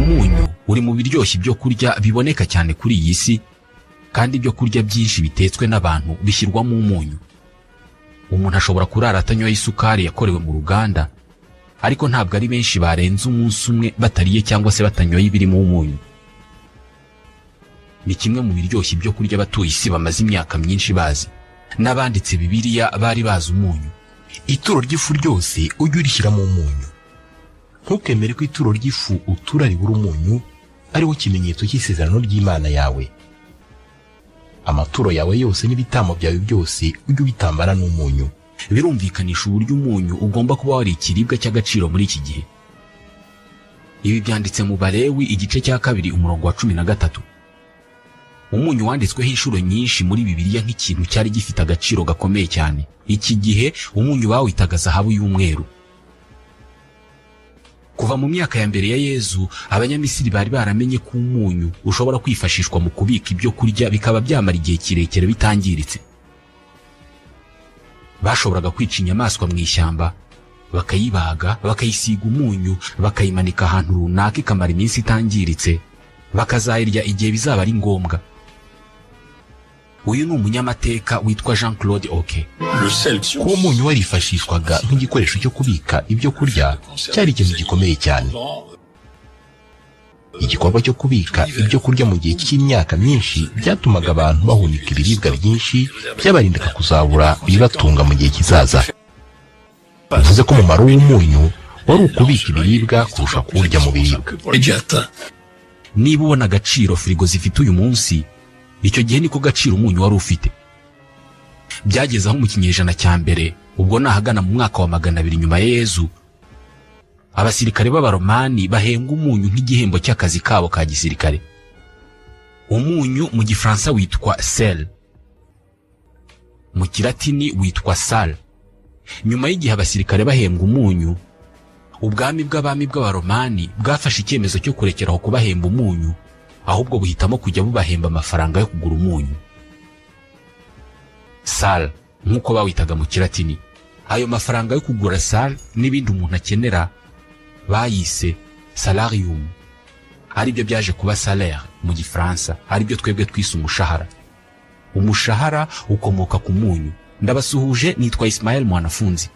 Umunyu uri mu biryoshye ibyo kurya biboneka cyane kuri iyi si, kandi ibyo kurya byinshi bitetswe n'abantu bishyirwamo umunyu. Umuntu ashobora kurara atanyoye isukari yakorewe mu ruganda, ariko ntabwo ari benshi barenze umunsi umwe batariye cyangwa se batanyoye ibirimo umunyu. Ni kimwe mu biryoshye ibyo kurya abatuye isi bamaze imyaka myinshi bazi, n'abanditse Bibiliya bari bazi umunyu. Ituro ry'ifu ryose ujye urishyiramo umunyu. Ntukemere ko ituro ry'ifu utura ribura umunyu, ariwo kimenyetso cy'isezerano ry'Imana yawe. Amaturo yawe yose n'ibitamo byawe byose ujye ubitambara n'umunyu. Birumvikanisha uburyo umunyu ugomba kuba wari ikiribwa cy'agaciro muri iki gihe. Ibi byanditse mu Balewi igice cya 2 umurongo wa 13. Umunyu wanditsweho inshuro nyinshi muri Bibiliya nk'ikintu cyari gifite agaciro gakomeye cyane. Iki gihe umunyu bawitaga zahabu y'umweru. Kuva mu myaka ya mbere ya Yezu, Abanyamisiri bari baramenye ko umunyu ushobora kwifashishwa mu kubika ibyo kurya bikaba byamara igihe kirekire bitangiritse. Bashoboraga kwica inyamaswa mu ishyamba, bakayibaga, bakayisiga umunyu, bakayimanika ahantu runaka ikamara iminsi itangiritse, bakazayirya igihe bizaba ari ngombwa. Uyu ni umunyamateka witwa Jean-Claude Oke. Kuba umunyu warifashishwaga nk'igikoresho cyo kubika ibyo kurya cyari ikintu gikomeye cyane. Igikorwa cyo kubika ibyo kurya mu gihe cy'imyaka myinshi byatumaga abantu bahunika ibiribwa byinshi, byabarindaga kuzabura bibatunga mu gihe kizaza. Bivuze ko umumaro w'umunyu wari ukubika ibiribwa kurusha kuwurya mu biribwa. Niba ubona agaciro firigo zifite uyu munsi, icyo gihe niko gaciro umunyu wari ufite. Byageze aho mu kinyejana cya mbere, ubwo nahagana mu mwaka wa 200 nyuma ya Yezu, abasirikare b'Abaromani bahenga umunyu nk'igihembo cy'akazi kabo ka gisirikare. Umunyu mu Gifaransa witwa sel, mu Kilatini witwa sal. Nyuma y'igihe abasirikare bahenga umunyu, ubwami bw'abami bw'Abaromani bwafashe icyemezo cyo kurekeraho kubahemba umunyu, ahubwo buhitamo kujya bubahemba amafaranga yo kugura umunyu. Sal, nk'uko bawitaga mu Kilatini. Ayo mafaranga yo kugura sal n'ibindi umuntu akenera bayise salarium, aribyo byaje kuba salaire mu Gifaransa, aribyo twebwe twise umushahara. Umushahara ukomoka ku munyu. Ndabasuhuje, nitwa Ismael Mwanafunzi.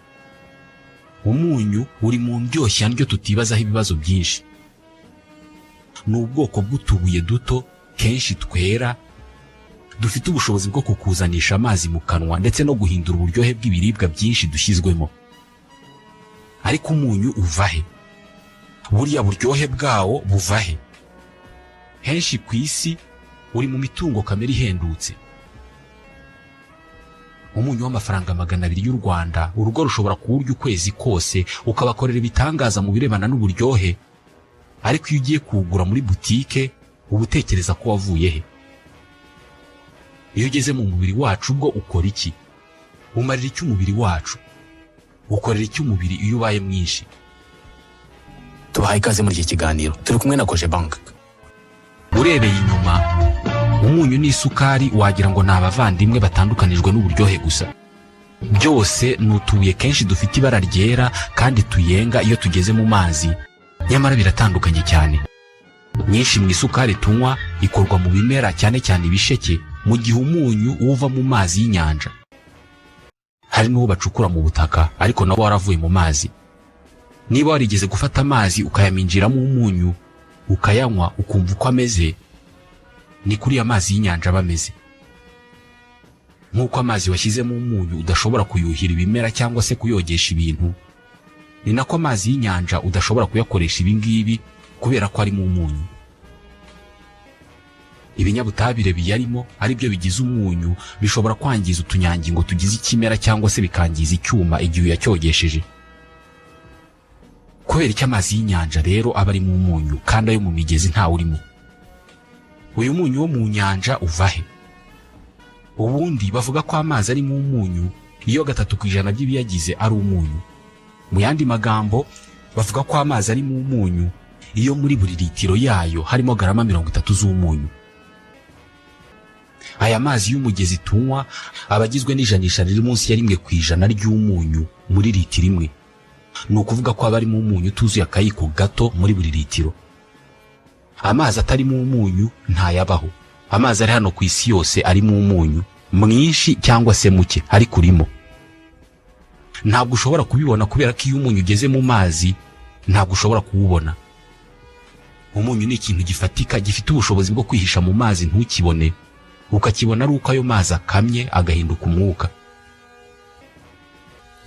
Umunyu uri mu ndyoshya ndyo tutibazaho ibibazo byinshi. Ni ubwoko bw'utubuye duto kenshi twera, dufite ubushobozi bwo kukuzanisha amazi mu kanwa ndetse no guhindura uburyohe bw'ibiribwa byinshi dushyizwemo. Ariko umunyu uva he? Buriya buryohe bwawo buva he? Henshi ku isi uri mu mitungo kamere ihendutse. Umunyu w'amafaranga 200 y'u Rwanda, urugo rushobora kuwurya ukwezi kose, ukabakorera ibitangaza mu birebana n'uburyohe. Ariko iyo ugiye kuwugura muri butike, uba utekereza ko wavuye he? Iyo ugeze mu mubiri wacu ubwo ukora iki? Umarira iki umubiri wacu? Ukorera iki umubiri iyo ubaye mwinshi? Tubahaye ikaze muri iki kiganiro. Turi kumwe na Koje Bank. Urebeye inyuma, umunyu n'isukari wagira ngo ni abavandimwe batandukanijwe n'uburyohe gusa. Byose nutuye kenshi dufite ibara ryera kandi tuyenga iyo tugeze mu mazi, nyamara biratandukanye cyane. Nyinshi mu isukari tunywa ikorwa mu bimera, cyane cyane ibisheke, mu gihe umunyu uva mu mazi y'inyanja. Hari n'uwo bacukura mu butaka, ariko nawo waravuye mu mazi. Niba warigeze gufata amazi ukayaminjiramo umunyu, ukayanywa ukumva uko ameze, ni kuri amazi y'inyanja bameze. Nk'uko amazi washyizemo umunyu udashobora kuyuhira ibimera cyangwa se kuyogesha ibintu, ni nako amazi y'inyanja udashobora kuyakoresha ibingibi kubera ko ari mu umunyu. Ibinyabutabire biyarimo ari byo bigize umunyu bishobora kwangiza utunyangingo tugize ikimera cyangwa se bikangiza icyuma igihe uyacyogesheje. Kubera icyo amazi y'inyanja rero aba ari mu umunyu kandi ayo mu migezi ntawe urimo. Uyu munyu wo mu nyanja uva he? Ubundi bavuga ko amazi ari mu umunyu iyo 3% by'ibiyagize ari umunyu. Mu yandi magambo bavuga ko amazi ari mu umunyu iyo muri buri litiro yayo harimo garama 30 z'umunyu. Aya mazi y'umugezi tunywa abagizwe n'ijanisha riri munsi ya 1% ry'umunyu muri litiro imwe. Ni ukuvuga ko aba ari mu umunyu tuzuye akayiko gato muri buri litiro. amazi atarimo umunyu ntayabaho. Amazi ari hano ku isi yose arimo umunyu mwinshi cyangwa se muke, ariko urimo. Ntabwo ushobora kubibona kubera ko iyo umunyu ugeze mu mazi ntabwo ushobora kuwubona. Umunyu ni ikintu gifatika gifite ubushobozi bwo kwihisha mu mazi ntukibone, ukakibona ari uko ayo mazi akamye agahinduka umwuka.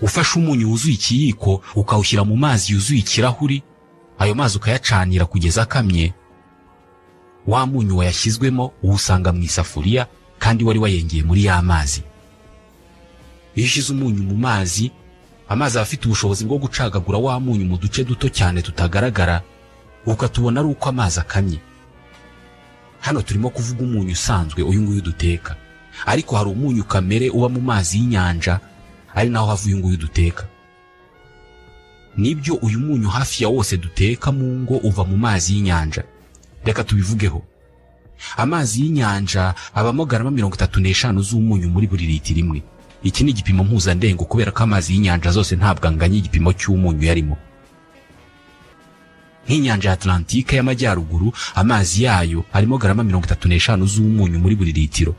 Ufashe umunyu wuzuye ikiyiko ukawushyira mu mazi yuzuye ikirahuri, ayo mazi ukayacanira kugeza akamye, wa munyu wayashyizwemo uwusanga mu isafuriya kandi wari wayengeye muri ya mazi. Iyo ushyize umunyu mu mazi, amazi aba afite ubushobozi bwo gucagagura wa munyu mu duce duto cyane tutagaragara, ukatubona ari uko amazi akamye. Hano turimo kuvuga umunyu usanzwe, uyu nguyu duteka, ariko hari umunyu kamere uba mu mazi y'inyanja, ari naho havuye uyu nguyu duteka. Nibyo, uyu munyu hafi ya wose duteka mu ngo uva mu mazi y'inyanja. Reka tubivugeho. Amazi y'inyanja abamo garama 35 z'umunyu muri buri litiro imwe. Iki ni igipimo mpuzandengo kubera ko amazi y'inyanja zose ntabwo anganya igipimo cy'umunyu yarimo. Nk'inyanja ya Atlantique y'amajyaruguru, amazi yayo harimo garama 35 z'umunyu muri buri litiro.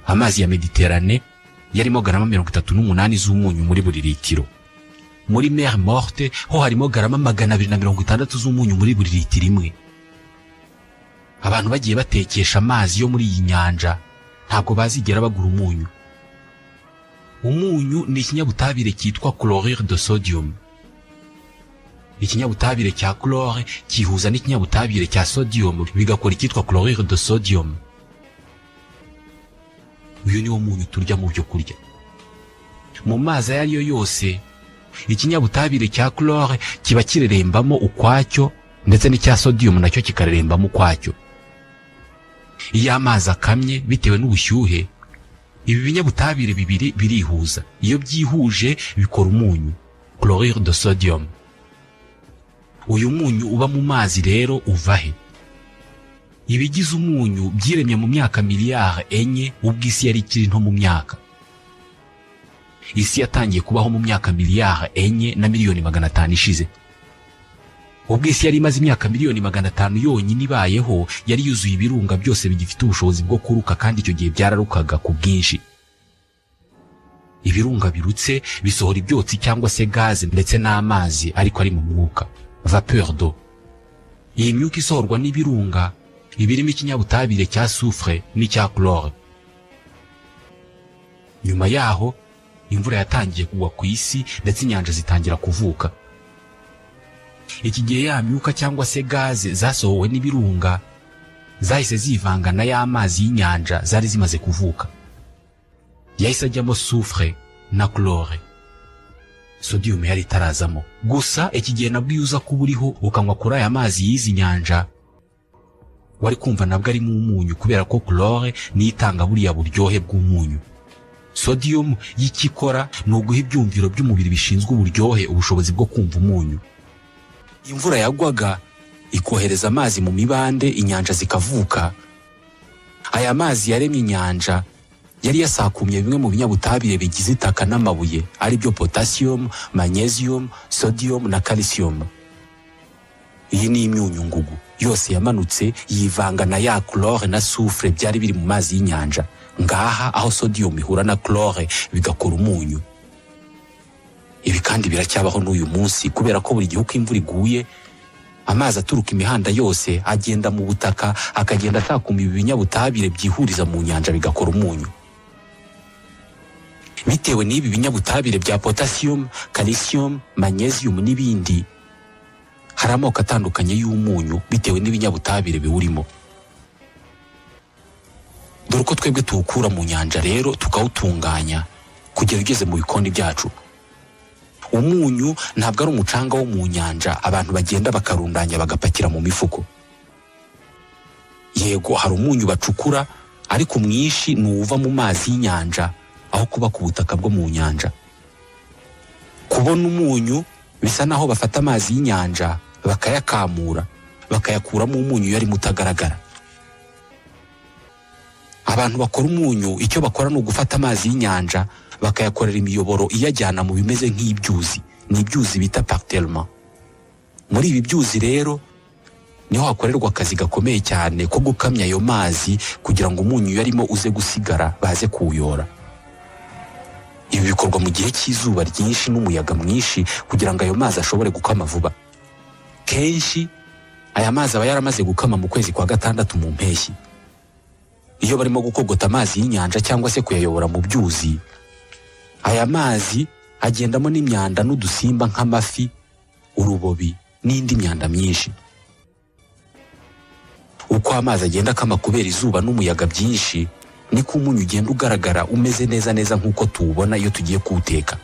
Amazi ya Mediterane yarimo garama 38 z'umunyu muri buri litiro. Muri mer morte ho harimo garama 260 z'umunyu muri buri litiro imwe. Abantu bagiye batekesha amazi yo muri iyi nyanja ntabwo bazigera bagura umunyu. Umunyu ni ikinyabutabire cyitwa chlorure de sodium. Ikinyabutabire cya chlore kihuza n'ikinyabutabire cya sodium bigakora icyitwa chlorure de sodium. Uyu ni wo munyu turya mu byo kurya. Mu mazi ayo ariyo yose, ikinyabutabire cya chlore kiba kirerembamo ukwacyo ndetse n'icya sodium nacyo kikarerembamo ukwacyo. Iyo amazi akamye bitewe n'ubushyuhe, ibi binyabutabire bibiri birihuza. Iyo byihuje bikora umunyu, chlorure de sodium. Uyu munyu uba mu mazi rero uva he? Ibigize umunyu byiremye mu myaka miliyari 4 ubwo isi yari ikiri nto mu myaka. Isi yatangiye kubaho mu myaka miliyari 4 na miliyoni 500 ishize. Ubwo isi yari imaze imyaka miliyoni 500 yonyine ibayeho, yari yuzuye ibirunga byose bigifite ubushobozi bwo kuruka, kandi icyo gihe byararukaga ku bwinshi. Ibirunga birutse bisohora ibyotsi cyangwa se gaze ndetse n'amazi ariko ari mu mwuka, vapeur d'eau. Iyi myuka isohorwa n'ibirunga ibirimo ikinyabutabire cya soufre n'icya chlore. Nyuma yaho imvura yatangiye kugwa ku isi ndetse inyanja zitangira kuvuka. Iki gihe ya myuka cyangwa se gaze zasohowe n'ibirunga zahise zivanga na ya mazi y'inyanja zari zimaze kuvuka. Yahise ajyamo soufre na chlore. Sodium yari itarazamo. Gusa iki gihe nabwo iyo uza kuba uriho ukanywa kuri aya mazi y'izi nyanja, wari kumva nabwo ari mu umunyu kubera ko chlore ni itanga buriya buryohe bw'umunyu. Sodium y'ikikora ni uguha ibyumviro by'umubiri bishinzwe uburyohe ubushobozi bwo kumva umunyu. Imvura yagwaga ikohereza amazi mu mibande, inyanja zikavuka. Aya mazi yaremye inyanja yari yasakumye bimwe mu binyabutabire bigize itaka n'amabuye, ari byo potassium, magnesium, sodium na calcium. Iyi ni imyunyu ngugu yose yamanutse yivanga na ya chlore na soufre byari biri mu mazi y'inyanja. Ngaha aho sodium ihura na chlore bigakora umunyu. Ibi kandi biracyabaho n'uyu munsi kubera ko buri gihe uko imvura iguye, amazi aturuka imihanda yose agenda mu butaka akagenda asakuma ibi binyabutabire byihuriza mu nyanja bigakora umunyu. Bitewe n'ibi binyabutabire bya potassium, calcium, magnesium n'ibindi, hari amoko atandukanye y'umunyu bitewe n'ibinyabutabire biwurimo. Dore ko twebwe tuwukura mu nyanja rero tukawutunganya kugera ugeze mu bikoni byacu. Umunyu ntabwo ari umucanga wo mu nyanja abantu bagenda bakarundanya bagapakira mu mifuko. Yego hari umunyu bacukura, ariko mwinshi nuva mu mazi y'inyanja aho kuba ku butaka bwo mu nyanja. Kubona umunyu bisa naho bafata amazi y'inyanja bakayakamura bakayakuramo umunyu yari mutagaragara. Abantu bakora umunyu icyo bakora ni ugufata amazi y'inyanja bakayakorera imiyoboro iyajyana mu bimeze nk'ibyuzi. Ni ibyuzi bita parterlement. Muri ibi byuzi rero niho hakorerwa akazi gakomeye cyane ko gukamya ayo mazi kugira ngo umunyu yarimo uze gusigara baze kuwuyora. Ibi bikorwa mu gihe cy'izuba ryinshi n'umuyaga mwinshi kugira ngo ayo mazi ashobore gukama vuba. Kenshi aya mazi aba yaramaze gukama mu kwezi kwa gatandatu mu mpeshyi. Iyo barimo gukogota amazi y'inyanja cyangwa se kuyayobora mu byuzi, aya mazi agendamo n'imyanda n'udusimba nk'amafi, urubobi n'indi myanda myinshi. Uko amazi agenda akama kubera izuba n'umuyaga byinshi, niko umunyu ugenda ugaragara umeze neza neza nk'uko tuwubona iyo tugiye kuwuteka.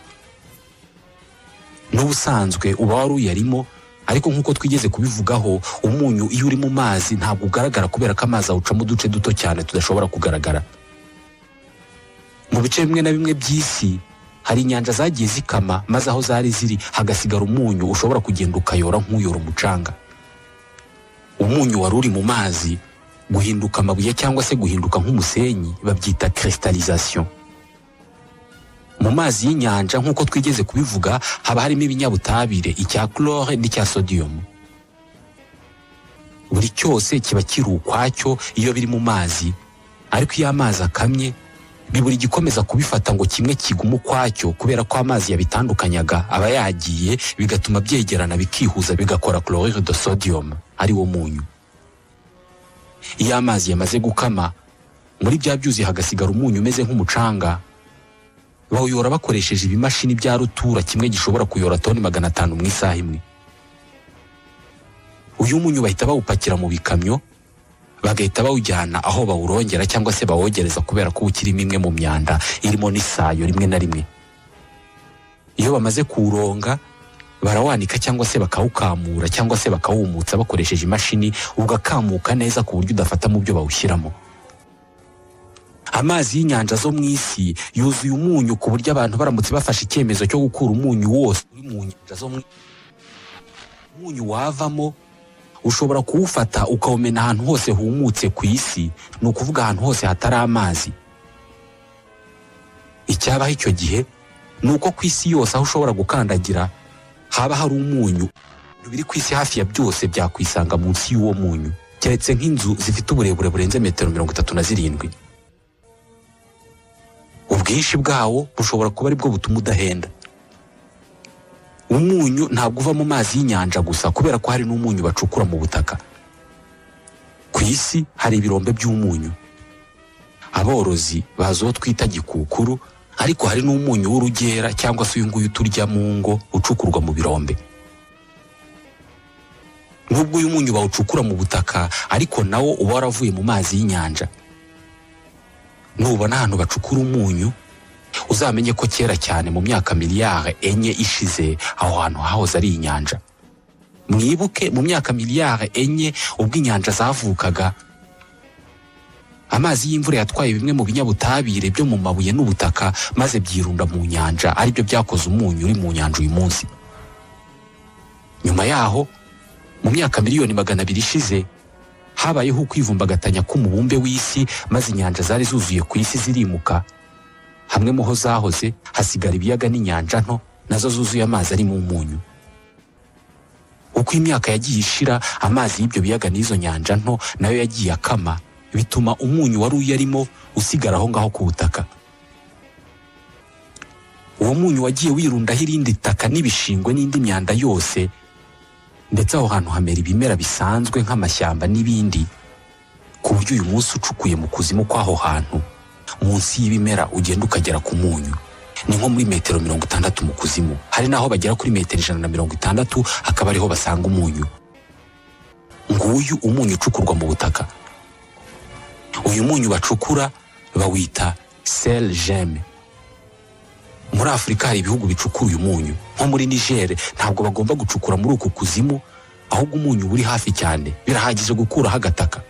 N'ubusanzwe uba wari uyarimo, ariko nk'uko twigeze kubivugaho, umunyu iyo uri mu mazi ntabwo ugaragara kubera ko amazi awucamo uduce duto cyane tudashobora kugaragara. Mu bice bimwe na bimwe by'isi hari inyanja zagiye zikama, maze aho zari ziri hagasigara umunyu ushobora kugenda ukayora nk'uyora umucanga. Umunyu wari uri mu mazi guhinduka amabuye cyangwa se guhinduka nk'umusenyi babyita cristalisation. Mu mazi y'inyanja nk'uko twigeze kubivuga haba harimo ibinyabutabire, icya chlore n'icya sodium. Buri cyose kiba kiri ukwacyo iyo biri mu mazi, ariko iyo amazi akamye biburi gikomeza kubifata ngo kimwe kigume ukwacyo kubera ko amazi yabitandukanyaga aba yagiye, bigatuma byegerana bikihuza bigakora chlorure de sodium ari wo munyu. Iyo amazi yamaze gukama muri bya byuzi hagasigara umunyu umeze nk'umucanga, bawuyora bakoresheje ibimashini bya rutura, kimwe gishobora kuyora toni 500 mu isaha imwe. Uyu munyu bahita bawupakira mu bikamyo, bagahita bawujyana aho bawurongera cyangwa se bawogereza kubera ko ukirimo imwe mu myanda irimo n'isayo rimwe na rimwe. Iyo bamaze kuwuronga barawanika cyangwa se bakawukamura cyangwa se bakawumutsa bakoresheje imashini, ugakamuka neza ku buryo udafata mu byo bawushyiramo. Amazi y'inyanja zo mu isi yuzuye umunyu ku buryo abantu baramutse bafashe icyemezo cyo gukura umunyu wose uri mu nyanja zo mu umunyu wavamo ushobora kuwufata ukawumena ahantu hose humutse ku isi, ni ukuvuga ahantu hose hatari amazi. Icyabaho icyo gihe ni uko ku isi yose aho ushobora gukandagira haba hari umunyu. Biri ku isi hafi ya byose byakwisanga munsi y'uwo munyu, keretse nk'inzu zifite uburebure burenze metero 37. Ubwinshi bwawo bushobora kuba ari bwo butuma udahenda. Umunyu ntabwo uva mu mazi y'inyanja gusa, kubera ko hari n'umunyu bacukura mu butaka. Ku isi hari ibirombe by'umunyu. Aborozi bazo twita gikukuru, ariko hari n'umunyu w'urugera cyangwa se uyu nguyu turya mu ngo ucukurwa mu birombe. Nubwo uyu munyu bawucukura mu butaka, ariko nawo uba waravuye mu mazi y'inyanja. Nubona ahantu bacukura umunyu, uzamenye ko kera cyane mu myaka miliyari 4 ishize aho hantu hahoze ari inyanja. Mwibuke mu myaka miliyari 4 ubwo inyanja zavukaga, amazi y'imvura yatwaye bimwe mu binyabutabire byo mu mabuye n'ubutaka, maze byirunda mu nyanja, ari byo byakoze umunyu uri mu nyanja uyu munsi. Nyuma yaho mu myaka miliyoni 200 ishize habayeho kwivumbagatanya k'umubumbe w'isi, maze inyanja zari zuzuye ku isi zirimuka. Hamwe mu ho zahoze hasigara ibiyaga n'inyanja nto nazo zuzuye amazi ari mu munyu. Uko imyaka yagiye ishira, amazi y'ibyo biyaga n'izo nyanja nto nayo yagiye akama, bituma umunyu wari uyarimo usigara aho ngaho ku butaka. Uwo munyu wagiye wirundaho irindi taka n'ibishingwe n'indi myanda yose, ndetse aho hantu hamera ibimera bisanzwe nk'amashyamba n'ibindi, ku buryo uyu munsi ucukuye mu kuzimu kw'aho hantu, munsi y'ibimera ugenda ukagera ku munyu. Ni nko muri metero 60 mu kuzimu, hari naho bagera kuri metero 160, akaba ariho basanga umunyu. Nguyu umunyu ucukurwa mu butaka. Uyu munyu bacukura bawita sel gemme. Muri Afurika hari ibihugu bicukura uyu munyu, nko muri Niger ntabwo bagomba gucukura muri uku kuzimu, ahubwo umunyu uri hafi cyane, birahagije gukuraho agataka.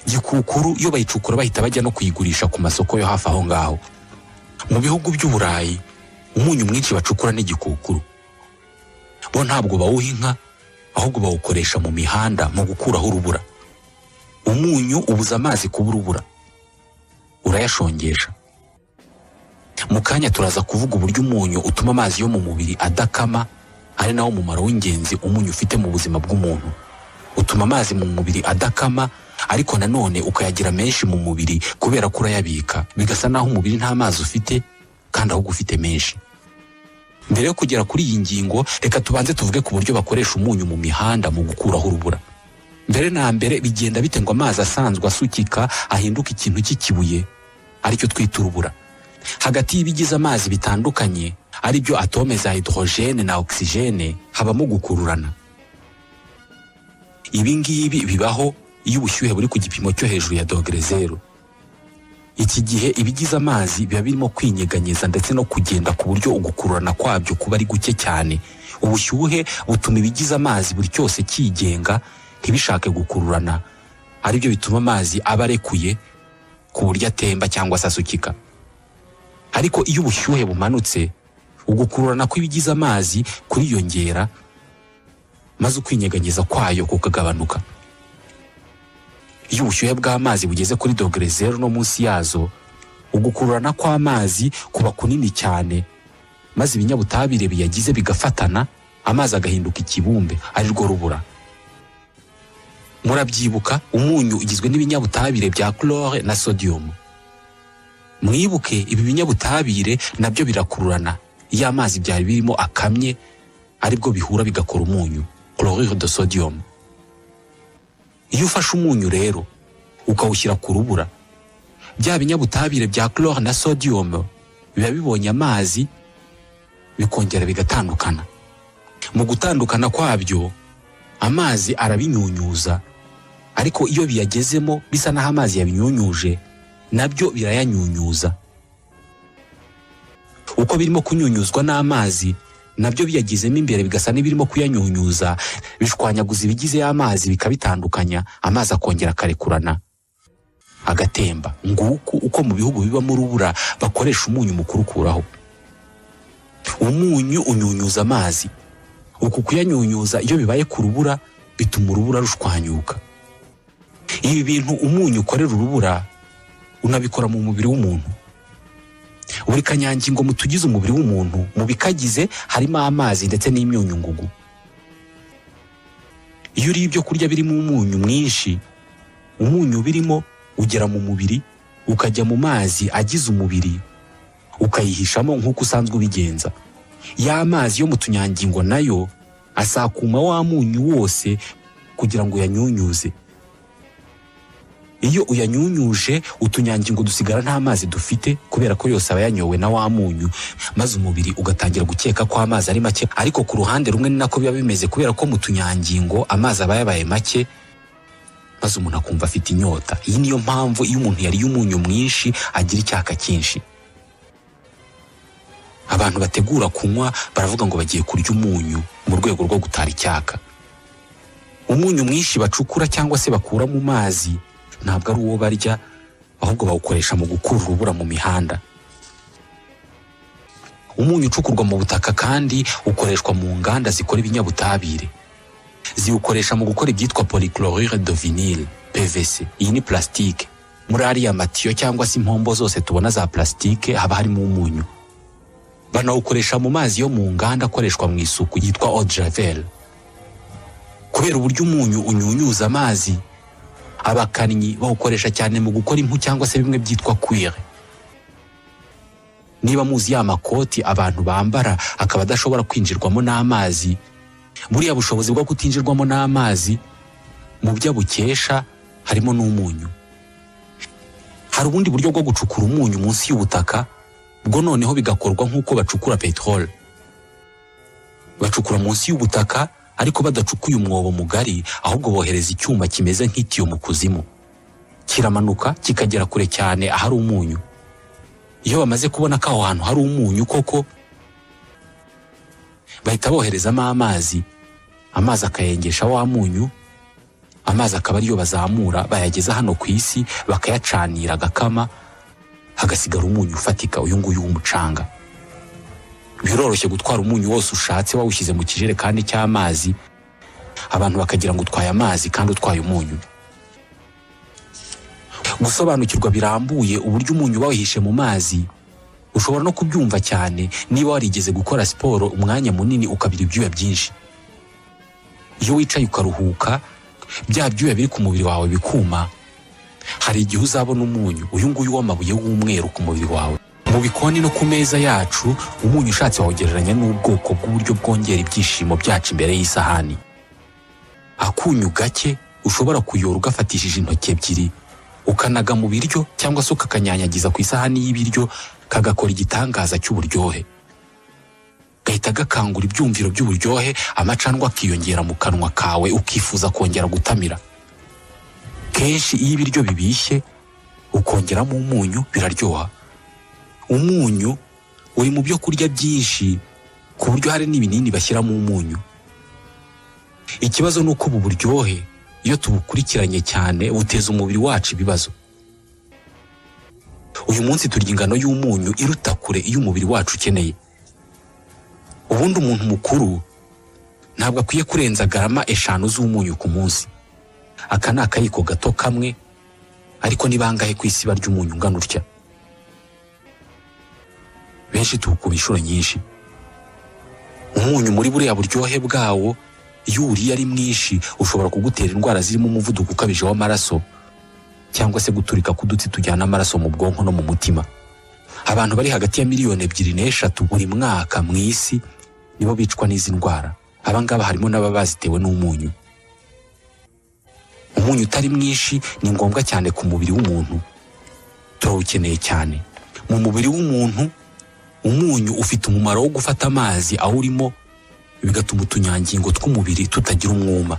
Gikukuru iyo bayicukura bahita bajya no kuyigurisha ku masoko yo hafi aho ngaho. Mu bihugu by'Uburayi umunyu mwinshi bacukura ni gikukuru. Bo ntabwo bawuha inka, ahubwo bawukoresha mu mihanda mu gukuraho urubura. Umunyu ubuza amazi kuba urubura, urayashongesha. Mu kanya turaza kuvuga uburyo umunyu utuma amazi yo mu mubiri adakama, ari nawo mumaro w'ingenzi umunyu ufite mu buzima bw'umuntu. Utuma amazi mu mubiri adakama, ariko nanone ukayagira menshi mu mubiri kubera ko urayabika, bigasa naho umubiri nta mazi ufite kandi ahubwo ufite menshi. Mbere yo kugera kuri iyi ngingo, reka tubanze tuvuge ku buryo bakoresha umunyu mu mihanda mu gukuraho urubura. Mbere na mbere bigenda bite ngo amazi asanzwe asukika ahinduka ikintu cy'ikibuye aricyo twita urubura. Hagati y'ibigize amazi bitandukanye ari byo atome za hydrogene na oxygene habamo gukururana. Ibi ngibi bibaho iyo ubushyuhe buri ku gipimo cyo hejuru ya dogere 0. Iki gihe ibigize amazi biba birimo kwinyeganyeza ndetse no kugenda ku buryo ugukururana kwabyo kuba ari guke cyane. Ubushyuhe butuma ibigize amazi buri cyose kigenga ntibishake gukururana, aribyo bituma amazi aba arekuye ku buryo atemba cyangwa se asukika. Ariko iyo ubushyuhe bumanutse, ugukururana kw'ibigize amazi kuriyongera maze ukwinyeganyeza kwayo kukagabanuka. Iyo ubushyuhe bw'amazi bugeze kuri dogere 0 no munsi yazo, ugukururana kw'amazi kuba kunini cyane, maze ibinyabutabire biyagize bigafatana, amazi agahinduka ikibumbe ari rwo rubura. Murabyibuka, umunyu ugizwe n'ibinyabutabire bya chlore na sodium. Mwibuke ibi binyabutabire nabyo birakururana iyo amazi byari birimo akamye, aribwo bihura bigakora umunyu, chlorure de sodium. Iyo ufashe umunyu rero ukawushyira ku rubura, bya binyabutabire bya chlore na sodium biba bibonye amazi bikongera bigatandukana. Mu gutandukana kwabyo, amazi arabinyunyuza, ariko iyo biyagezemo bisa naho amazi yabinyunyuje, nabyo birayanyunyuza. Uko birimo kunyunyuzwa n'amazi, nabyo biyagizemo imbere bigasa n'ibirimo kuyanyunyuza, bishwanyaguza ibigize y'amazi bikabitandukanya, amazi akongera akarekurana agatemba. Nguku uko mu bihugu bibamo urubura bakoresha umunyu mu kurukuraho. Umunyu unyunyuza amazi. Uku kuyanyunyuza iyo bibaye ku rubura bituma urubura rushwanyuka. Ibi bintu umunyu ukorera urubura unabikora mu mubiri w'umuntu. Buri kanyangingo mu tugize umubiri w'umuntu, mu bikagize harimo amazi ndetse n'imyunyu ngugu. Iyo uriye ibyo kurya birimo umunyu mwinshi, umunyu birimo ugera mu mubiri ukajya mu mazi agize umubiri ukayihishamo nk'uko usanzwe ubigenza. Ya mazi yo mu tunyangingo nayo asakuma wa munyu wose kugira ngo uyanyunyuze. Iyo uyanyunyuje, utunyangingo dusigara nta mazi dufite kubera ko yose aba yanyowe na wa munyu, maze umubiri ugatangira gukeka ko amazi ari make. Ariko ku ruhande rumwe ni nako biba bimeze kubera ko mu tunyangingo amazi aba yabaye make, maze umuntu akumva afite inyota. Iyi niyo mpamvu iyo umuntu yariye umunyu mwinshi agira icyaka cyinshi. Abantu bategura kunywa baravuga ngo bagiye kurya umunyu mu rwego rwo gutara icyaka. Umunyu mwinshi bacukura cyangwa se bakura mu mazi ntabwo ari uwo barya, ahubwo bawukoresha mu gukura urubura mu mihanda. Umunyu ucukurwa mu butaka kandi ukoreshwa mu nganda zikora ibinyabutabire. Ziwukoresha mu gukora ibyitwa polychlorure de vinyle, PVC. Iyi ni plastique. Muri ariya matiyo cyangwa se impombo zose tubona za plastique haba harimo umunyu. Banawukoresha mu mazi yo mu nganda akoreshwa mu isuku yitwa eau de javel. Kubera uburyo umunyu unyunyuza amazi, abakannyi bawukoresha cyane mu gukora impu cyangwa se bimwe byitwa cuir. Niba muzi ya makoti abantu bambara akaba adashobora kwinjirwamo n'amazi, buriya bushobozi bwo kutinjirwamo n'amazi mu byo bukesha harimo n'umunyu. Hari ubundi buryo bwo gucukura umunyu munsi y'ubutaka, bwo noneho bigakorwa nk'uko bacukura petrol. Bacukura munsi y'ubutaka ariko badacukuye umwobo mugari, ahubwo bohereza icyuma kimeze nk'itiyo mu kuzimu, kiramanuka kikagera kure cyane ahari umunyu. Iyo bamaze kubona ko aho hantu hari umunyu koko, bahita boherezamo amazi akayengesha wa munyu, amazi akaba ariyo bazamura bayageza hano ku isi, bakayacanira agakama, hagasigara umunyu ufatika, uyu nguyu w'umucanga. Biroroshye gutwara umunyu wose ushatse wawushyize mu kijerekani cy'amazi, abantu bakagira ngo utwaye amazi kandi utwaye umunyu. Gusobanukirwa birambuye uburyo umunyu bawihishe mu mazi ushobora no kubyumva cyane niba warigeze gukora siporo umwanya munini ukabira ibyuya byinshi. Iyo wicaye ukaruhuka bya byuya biri ku mubiri wawe bikuma, hari igihe uzabona umunyu uyu nguyu w'amabuye w'umweru ku mubiri wawe. Mu bikoni no ku meza yacu umunyu ushatse wawugereranya n'ubwoko bw'uburyo bwongera ibyishimo byacu imbere y'isahani. Akunyu gake ushobora kuyora ugafatishije intoki ebyiri ukanaga mu biryo cyangwa se ukakanyanyagiza ku isahani y'ibiryo, kagakora igitangaza cy'uburyohe. Gahita gakangura ibyumviro by'uburyohe, amacandwa akiyongera mu kanwa kawe ukifuza kongera gutamira. Kenshi iyo ibiryo bibishye ukongeramo umunyu biraryoha. Umunyu uri mu byo kurya byinshi ku buryo hari n'ibinini bashyiramo umunyu. Ikibazo ni uko ubu buryohe iyo tubukurikiranye cyane buteza umubiri wacu ibibazo. Uyu munsi turya ingano y'umunyu iruta kure iyo umubiri wacu ukeneye. Ubundi umuntu mukuru ntabwo akwiye kurenza garama 5 z'umunyu ku munsi. Aka ni akayiko gato kamwe, ariko ni bangahe ku isi barya umunyu ungana utya? Benshi tuwukuba inshuro nyinshi. Umunyu muri buriya buryohe bwawo iyo uriye ari mwinshi ushobora kugutera indwara zirimo umuvuduko ukabije w'amaraso cyangwa se guturika k'udutsi tujyana amaraso mu bwonko no mu mutima. Abantu bari hagati ya 2 miliyoni n' 3 buri mwaka mu isi nibo bicwa n'izi ndwara. Abangaba harimo n'ababazitewe n'umunyu. Umunyu utari mwinshi ni ngombwa cyane ku mubiri w'umuntu. Turawukeneye cyane. Mu mubiri w'umuntu umunyu ufite umumaro wo gufata amazi awurimo bigatuma utunyangingo tw'umubiri tutagira umwuma.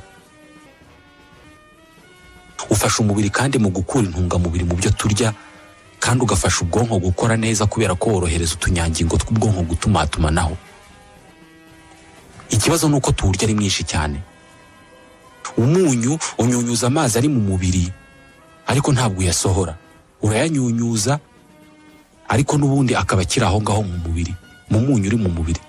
Ufasha umubiri kandi mu gukura intungamubiri mu byo turya, kandi ugafasha ubwonko gukora neza kubera ko worohereza utunyangingo tw'ubwonko gutumatumanaho. Ikibazo ni uko tuwurya ari mwinshi cyane. Umunyu unyunyuza amazi ari mu mubiri ariko ntabwo uyasohora. Urayanyunyuza ariko n'ubundi akaba akiri aho ngaho mu mubiri, mu munyu uri mu mubiri.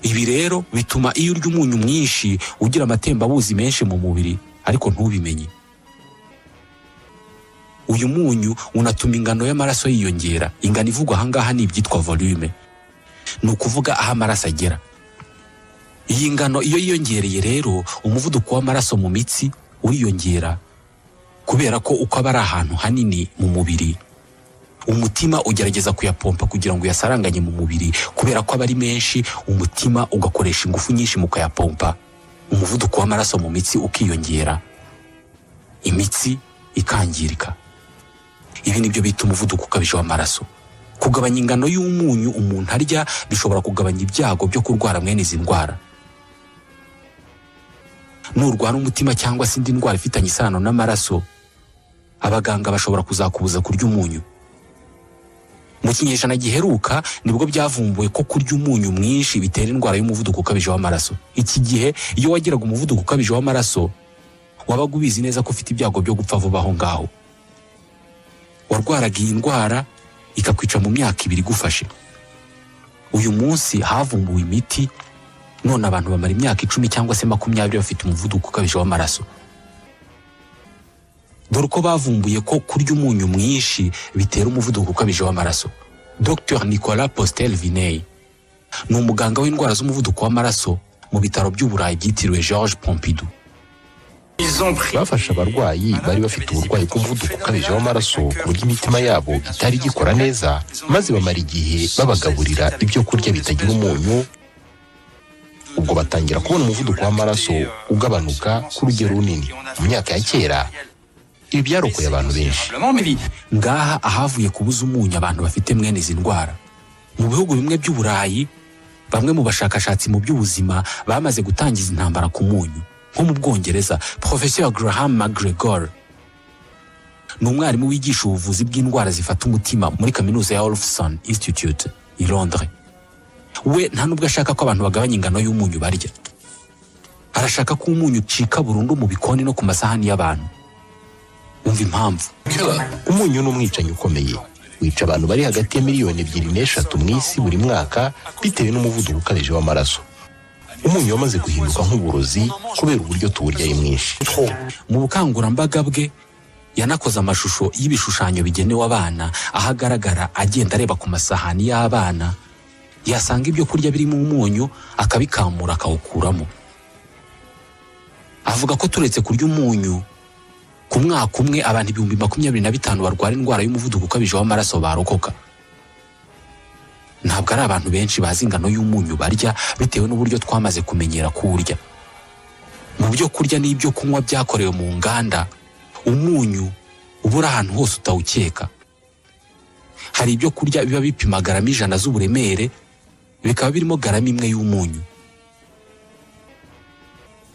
Ibi rero bituma iyo urya umunyu mwinshi ugira amatembabuzi menshi mu mubiri ariko ntubimenye. Uyu munyu unatuma ingano y'amaraso yiyongera. Ingano ivugwa ahangaha ni ibyitwa volume, ni ukuvuga aho amaraso agera. Iyi ngano iyo yiyongereye rero umuvuduko w'amaraso mu mitsi uriyongera, kubera ko uko aba ari ahantu hanini mu mubiri umutima ugerageza kuyapompa kugira ngo uyasaranganye mu mubiri. Kubera ko aba ari menshi umutima ugakoresha ingufu nyinshi mu kuyapompa, umuvuduko w'amaraso mu mitsi ukiyongera, imitsi ikangirika. Ibi nibyo bita umuvuduko ukabije w'amaraso. Kugabanya ingano y'umunyu umuntu arya bishobora kugabanya ibyago byo kurwara mwene izi ndwara. Nurwara umutima cyangwa se indi ndwara ifitanye isano n'amaraso, abaganga bashobora kuzakubuza kurya umunyu. Mu kinyejana giheruka nibwo byavumbuwe ko kurya umunyu mwinshi bitera indwara y'umuvuduko ukabije w'amaraso. Iki gihe iyo wagiraga umuvuduko ukabije w'amaraso wabaga ubizi neza ko ufite ibyago byo gupfa vuba aho ngaho. Warwaraga iyi ndwara ikakwica mu myaka 2 igufashe. Uyu munsi havumbuwe imiti, none abantu bamara imyaka 10 cyangwa se 20 bafite umuvuduko ukabije w'amaraso. Dore ko bavumbuye ko kurya umunyu mwinshi bitera umuvuduko ukabije w'amaraso. Dr Nicolas Postel-Vinay ni umuganga w'indwara z'umuvuduko w'amaraso mu bitaro by'Uburayi byitiriwe Georges Pompidou. Bafasha abarwayi bari bafite uburwayi bw'umuvuduko ukabije w'amaraso ku buryo imitima yabo itari gikora neza, maze bamara igihe babagaburira ibyo kurya bitagira umunyu. Ubwo batangira kubona umuvuduko w'amaraso ugabanuka ku rugero runini. Mu myaka ya kera ibi byarokoye abantu benshi. Ngaha ahavuye kubuza umunyu abantu bafite mwene izi ndwara. Mu bihugu bimwe by'Uburayi bamwe mu bashakashatsi mu by'ubuzima bamaze gutangiza intambara ku munyu. Nko mu Bwongereza, Professor Graham McGregor ni umwarimu wigisha ubuvuzi bw'indwara zifata umutima muri kaminuza ya Wolfson Institute i Londres. We nta nubwo ashaka ko abantu bagabanya ingano y'umunyu barya. Arashaka ko umunyu ucika burundu mu bikoni no ku masahani y'abantu. Umva impamvu. Umunyu ni umwicanyi ukomeye. Wica abantu bari hagati ya 2 miliyoni n' 3 mu isi buri mwaka bitewe n'umuvuduko ukabije w'amaraso. Umunyu wamaze guhinduka nk'uburozi kubera uburyo tuwurya ari mwinshi. Mu bukangurambaga bwe yanakoze amashusho y'ibishushanyo bigenewe abana aho agaragara agenda areba ku masahani y'abana, yasanga ibyo kurya birimo umunyu akabikamura akawukuramo. Avuga ko turetse kurya umunyu, ku mwaka umwe abantu 25,000 barwara indwara y'umuvuduko ukabije w'amaraso barokoka. Ntabwo ari abantu benshi bazi ingano y'umunyu barya bitewe n'uburyo twamaze kumenyera kuwurya. Mu byo kurya n'ibyo kunywa byakorewe mu nganda, umunyu ubura ahantu hose utawukeka. Hari ibyo kurya biba bipima garama 100 z'uburemere, bikaba birimo garama 1 y'umunyu.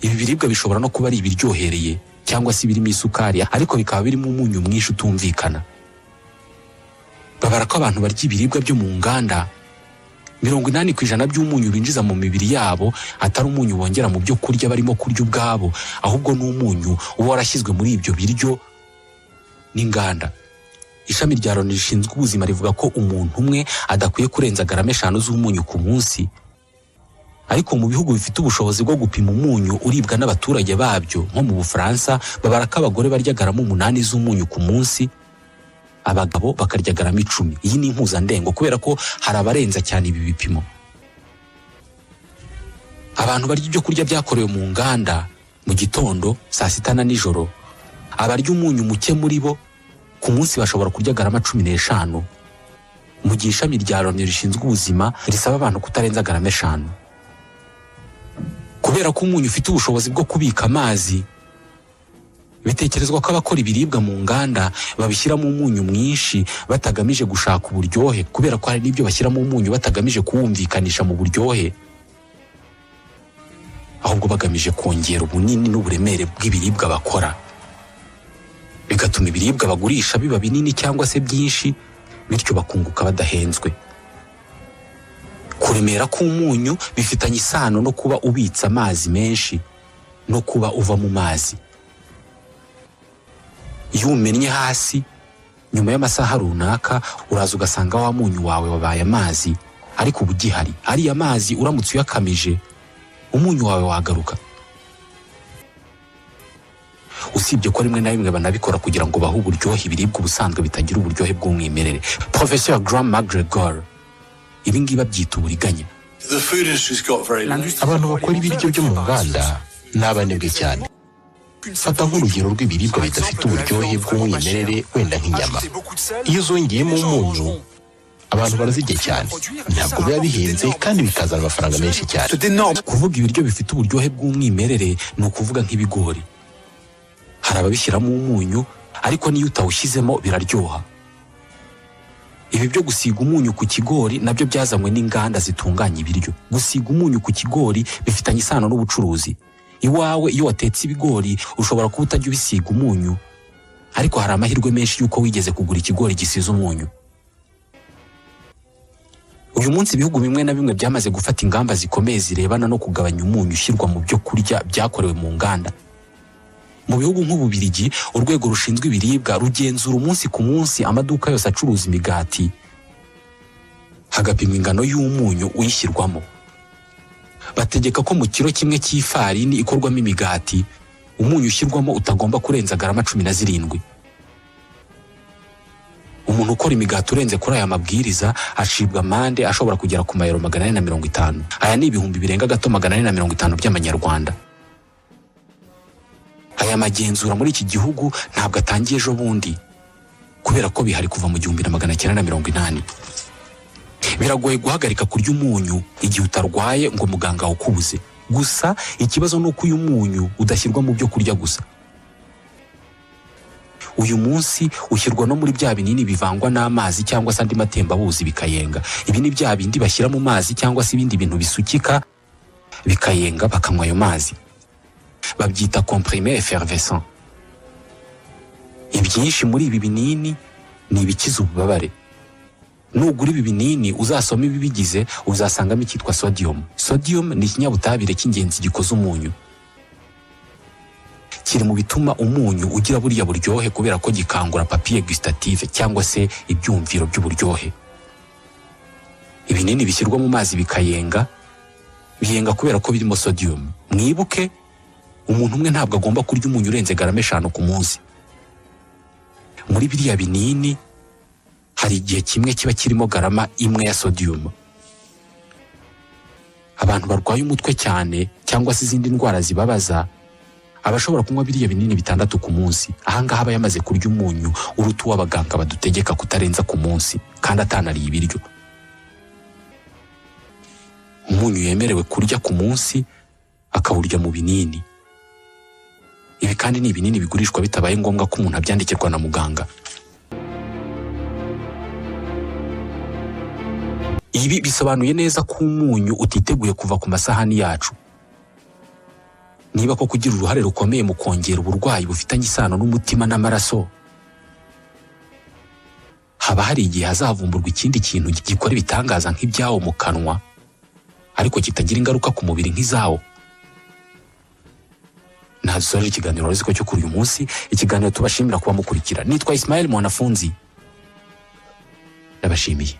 Ibi biribwa bishobora no kuba ari ibiryohereye cyangwa se birimo isukari, ariko bikaba birimo umunyu mwinshi utumvikana. Babara ko abantu barya ibiribwa byo mu nganda 80% by'umunyu binjiza mu mibiri yabo atari umunyu bongera mu byo kurya barimo kurya ubwabo, ahubwo n'umunyu uba warashyizwe muri ibyo biryo n'inganda. Ishami rya Loni rishinzwe ubuzima rivuga ko umuntu umwe adakwiye kurenza garama 5 z'umunyu ku munsi. Ariko mu bihugu bifite ubushobozi bwo gupima umunyu uribwa n'abaturage babyo nko mu Bufaransa, babara ko abagore barya garama 8 z'umunyu ku munsi, abagabo bakarya garama 10. Iyi ni impuzandengo kubera ko hari abarenza cyane ibi bipimo. Abantu barya ibyo kurya byakorewe mu nganda mu gitondo, saa sita na nijoro, abarya umunyu muke muri bo ku munsi bashobora kurya garama 15, mu gihe ishami rya Loni rishinzwe ubuzima risaba abantu kutarenza garama 5. Kubera ko umunyu ufite ubushobozi bwo kubika amazi, bitekerezwa ko abakora ibiribwa mu nganda babishyiramo umunyu mwinshi batagamije gushaka uburyohe, kubera ko hari n'ibyo bashyiramo umunyu batagamije kuwumvikanisha mu buryohe, ahubwo bagamije kongera ubunini n'uburemere bw'ibiribwa bakora, bigatuma ibiribwa bagurisha biba binini cyangwa se byinshi, bityo bakunguka badahenzwe. Kuremera k'umunyu bifitanye isano no kuba ubitsa amazi menshi no kuba uva mu mazi. Iyo umennye hasi nyuma y'amasaha runaka, uraza ugasanga wa munyu wawe wabaye amazi, ariko ubu gihari ari amazi uramutse uyakamije umunyu wawe wagaruka. Usibye ko rimwe na rimwe banabikora kugira ngo bahe uburyohe ibiribwa ubusanzwe bitagira uburyohe bw'umwimerere. Professor Graham McGregor ibi ngibi babyita uburiganya. Abantu bakora ibiryo byo mu nganda ni abanebwe cyane. Fata nk'urugero rw'ibiribwa bidafite uburyohe bw'umwimerere, wenda nk'inyama. Iyo zongeyemo umunyu abantu barazirya cyane, ntabwo biba bihenze kandi bikazana amafaranga menshi cyane. Kuvuga ibiryo bifite uburyohe bw'umwimerere ni ukuvuga nk'ibigori. Hari ababishyiramo umunyu, ariko niyo utawushyizemo biraryoha. Ibi byo gusiga umunyu ku kigori nabyo byazanywe n'inganda zitunganya ibiryo. Gusiga umunyu ku kigori bifitanye isano n'ubucuruzi. Iwawe iyo watetse ibigori ushobora kuba utajya ubisiga umunyu, ariko hari amahirwe menshi yuko wigeze kugura ikigori gisize umunyu. Uyu munsi ibihugu bimwe na bimwe byamaze gufata ingamba zikomeye zirebana no kugabanya umunyu ushyirwa mu byo kurya byakorewe mu nganda. Mu bihugu nk'Ububiligi, urwego rushinzwe ibiribwa rugenzura umunsi ku munsi amaduka yose acuruza imigati, hagapimwa ingano y'umunyu uyishyirwamo. Bategeka ko mu kiro kimwe cy'ifarini ikorwamo imigati, umunyu ushyirwamo utagomba kurenza garama 17. Umuntu ukora imigati urenze kuri aya mabwiriza acibwa amande ashobora kugera ku mayero 450. Aya ni ibihumbi birenga gato 450 by'amanyarwanda. Aya magenzura muri iki gihugu ntabwo atangiye ejo bundi, kubera ko bihari kuva mu 1980. Biragoye guhagarika kurya umunyu igihe utarwaye ngo muganga awukubuze. Gusa ikibazo ni uko uyu munyu udashyirwa mu byo kurya gusa. Uyu munsi ushyirwa no muri bya binini bivangwa n'amazi cyangwa se andi matembabuzi bikayenga. Ibi ni bya bindi bashyira mu mazi cyangwa se ibindi bintu bisukika bikayenga bakanywa ayo mazi. Babyita comprimé effervescent. Ibyinshi muri ibi binini ni ibikiza ububabare. Nugura ibi binini uzasoma ibibigize uzasangamo icyitwa sodium. Sodium ni ikinyabutabire cy'ingenzi gikoze umunyu. Kiri mu bituma umunyu ugira buriya buryohe kubera ko gikangura papier gustative cyangwa se ibyumviro by'uburyohe. Ibinini bishyirwa mu mazi bikayenga, biyenga kubera ko birimo sodium. Mwibuke, umuntu umwe ntabwo agomba kurya umunyu urenze garama 5 ku munsi. muri biriya binini hari igihe kimwe kiba kirimo garama imwe ya sodium. Abantu barwaye umutwe cyane cyangwa se izindi ndwara zibabaza abashobora kunywa biriya binini 6 ku munsi. Ahangaha aba yamaze kurya umunyu uruta w'abaganga badutegeka kutarenza ku munsi kandi atanariye ibiryo. Umunyu yemerewe kurya ku munsi akawurya mu binini. Ibi kandi ni ibinini bigurishwa bitabaye ngombwa ko umuntu abyandikirwa na muganga. Ibi bisobanuye neza ko umunyu utiteguye kuva ku masahani yacu. Niba ko kugira uruhare rukomeye mu kongera uburwayi bufitanye isano n'umutima n'amaraso, haba hari igihe hazavumburwa ikindi kintu gikora ibitangaza nk'ibyawo mu kanwa ariko kitagira ingaruka ku mubiri nk'izawo. Nadusoje ikiganiro Waruziko cyo kuri uyu munsi, ikiganiro tubashimira kuba mukurikira. Nitwa Ismael Mwanafunzi, ndabashimiye.